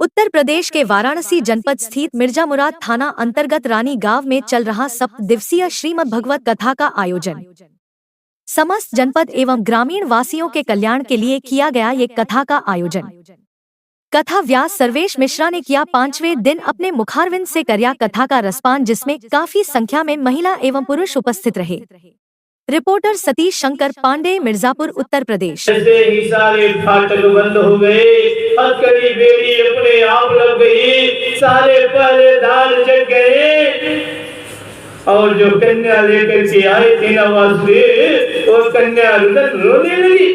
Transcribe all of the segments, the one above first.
उत्तर प्रदेश के वाराणसी जनपद स्थित मिर्जा मुराद थाना अंतर्गत रानी गांव में चल रहा 7 दिवसीय श्रीमद् भगवत कथा का आयोजन समस्त जनपद एवं ग्रामीण वासियों के कल्याण के लिए किया गया। ये कथा का आयोजन कथा व्यास सर्वेश मिश्रा ने किया। 5वें दिन अपने मुखारविंद से कर्या कथा का रसपान, जिसमें काफी संख्या में महिला एवं पुरुष उपस्थित रहे। रिपोर्टर सतीश शंकर पांडे, मिर्जापुर, उत्तर प्रदेश। ऐसे ही सारे फाटक बंद हो गए, हथकड़ी बेड़ी अपने आप लग गई, सारे पहरेदार जग गए और जो कन्या लेकर के आए थे नवाज से, वो कन्या रोने लगी।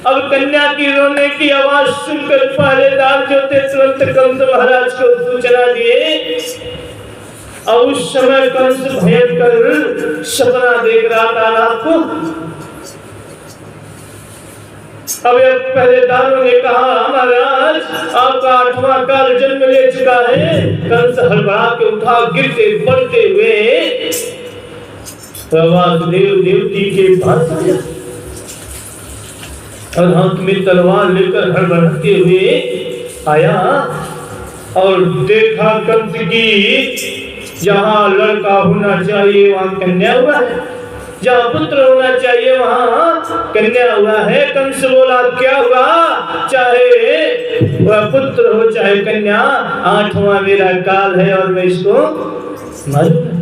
अब कन्या की रोने की आवाज सुनकर पहरेदार जो थे तुरंत कंस महाराज को सूचना दिए। और उस समय कंस भयंकर सपना देख रहा था रात को। अब पहरेदारों ने कहा, महाराज आपका 8वां काल जन्म ले चुका है। कंस हड़बड़ा के उठा, गिरते पड़ते हुए वासुदेव देवती के पास आया और हाथ में तलवार लेकर हड़बड़ाते हुए आया और देखा कंस की जहाँ लड़का होना चाहिए वहाँ कन्या हुआ है, जहाँ पुत्र होना चाहिए वहाँ कन्या हुआ है। कंस बोला, क्या हुआ, चाहे वह पुत्र हो चाहे कन्या, 8वां मेरा काल है और मैं इसको मारूंगा।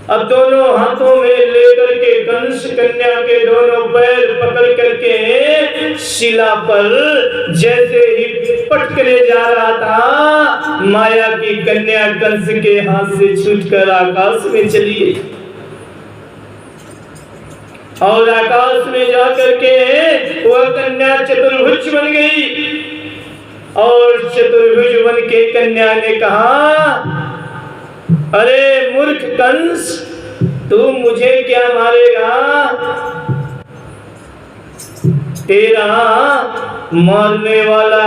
अब दोनों हाथों में लेकर के कंस कन्या के दोनों पैर पकड़ करके शिला पर जैसे ही पटकने जा रहा था, माया की कन्या कंस के हाथ से छूटकर आकाश में चली गई और आकाश में जाकर के वह कन्या चतुर्भुज बन गई। और चतुर्भुज बन के कन्या ने कहा, अरे मूर्ख कंस, तू मुझे क्या मारेगा? तेरा मारने वाला,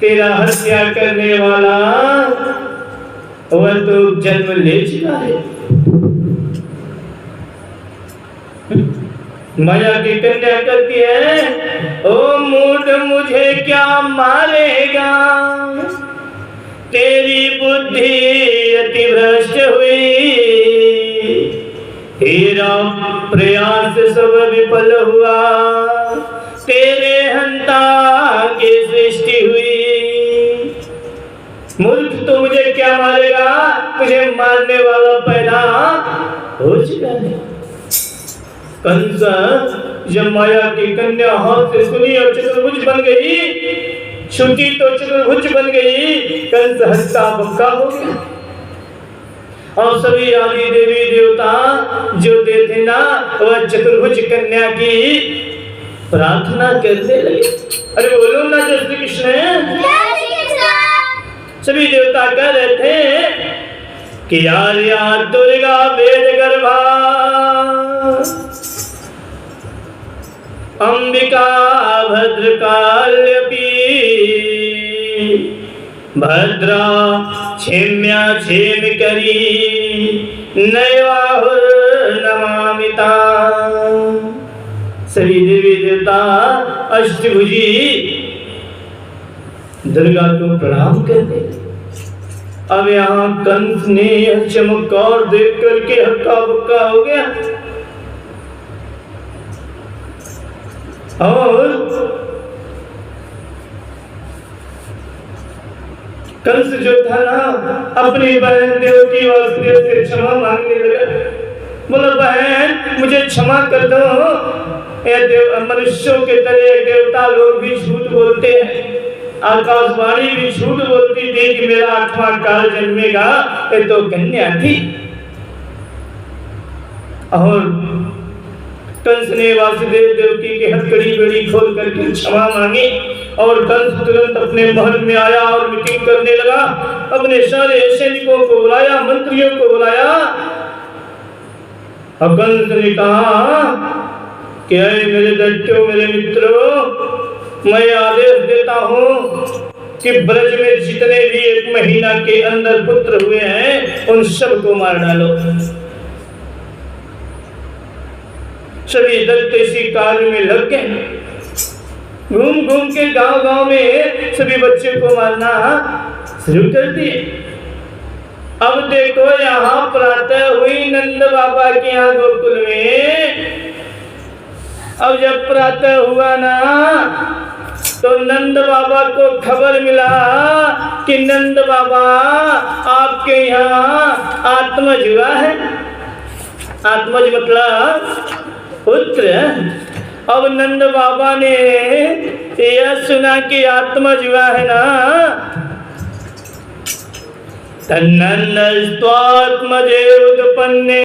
तेरा हत्या करने वाला वह तो जन्म ले चुका है। माया की कन्या कहती है, ओ मूढ़, मुझे क्या मारेगा? तेरी बुद्धि अति भ्रष्ट हुई, तेरा प्रयास सब विफल हुआ, तेरे हंता की सृष्टि हुई। मूर्ख, तो मुझे क्या मारेगा? मुझे मारने वाला पैदा हो चुका है। कंस जब माया की कन्या हाथ से सुनी और चतुर्भुज बन गई, छुट्टी तो चतुर्भुज बन गई, कंस हंसा बक्का हो गया। और सभी आदि देवी देवता जो थे ना, वह चतुर्भुज कन्या की प्रार्थना करने लगे। अरे बोलो ना जय श्री कृष्ण। सभी देवता कह रहे थे कि आर्या दुर्गा वेद गर्भा अंबिका भद्रकाल्यपी भद्रा क्षेम्या क्षेम करी नैवाहुर नमामिता। सभी देवी देवता अष्टभुजी दुर्गा को प्रणाम करते। अब यहाँ कंस ने चमत्कार देख करके हक्का बक्का हो गया और कंस जो था ना, अपनी बहन देवकी वासुदेव से क्षमा मांगने लगा। बोला, बहन मुझे क्षमा कर दो। मनुष्यों के तरह देवता लोग भी झूठ बोलते हैं, आकाशवाणी भी झूठ बोलती थी कि मेरा 8वां काल जन्मेगा। ये तो कन्या थी। और कंस ने वासुदेव देवकी के हथकड़ी बेड़ी खोल करके क्षमा मांगी और कंस तुरंत अपने महल में आया और मीटिंग करने लगा। अपने सारे सैनिकों को बुलाया, मंत्रियों को बुलाया और कंस ने कहा कि मेरे दैत्यों, मेरे मित्रों, मैं आदेश देता हूँ कि ब्रज में जितने भी 1 महीना के अंदर पुत्र हुए हैं उन सबको मार डालो। सभी दैत्य इसी कार्य में लग गए। घूम घूम के गांव गांव में सभी बच्चों को मारना शुरू कर दिए। अब देखो यहाँ प्रातः हुई नंद बाबा के यहाँ गोकुल में। अब जब प्रातः हुआ ना तो नंद बाबा को खबर मिला कि नंद बाबा आपके यहाँ आत्मज हुआ है। आत्मज मतलब पुत्र। अब नंद बाबा ने यह सुना कि आत्मज हुआ है ना, तन्नन्नस्त्वात्मजे उत्पन्ने